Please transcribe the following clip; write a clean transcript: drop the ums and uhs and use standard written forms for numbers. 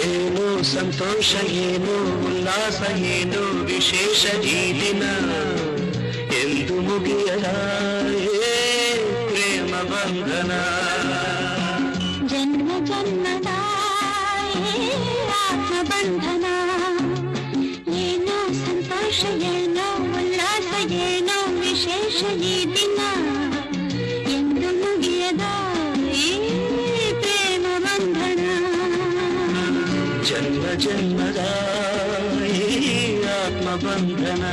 ಏನೋ ಸಂತೋಷ ಏನೋ ಉಲ್ಲಾಸ ಏನೋ ವಿಶೇಷ ಈ ದಿನ ಎಂದು ಮುಗಿಯದ ಪ್ರೇಮ ಬಂಧನ ಜನ್ಮ ಜನ್ಮದ ಆತ್ಮ ಬಂಧನ ಏನೋ ಸಂತೋಷ ಏನೋ ಉಲ್ಲಾಸ ಏನೋ ವಿಶೇಷ ಈ ದಿನ ಎಂದು ಮುಗಿಯದ ಪ್ರೇಮ ಬಂಧನ ಜನ್ಮ ಜನ್ಮದ ಆತ್ಮ ಬಂಧನ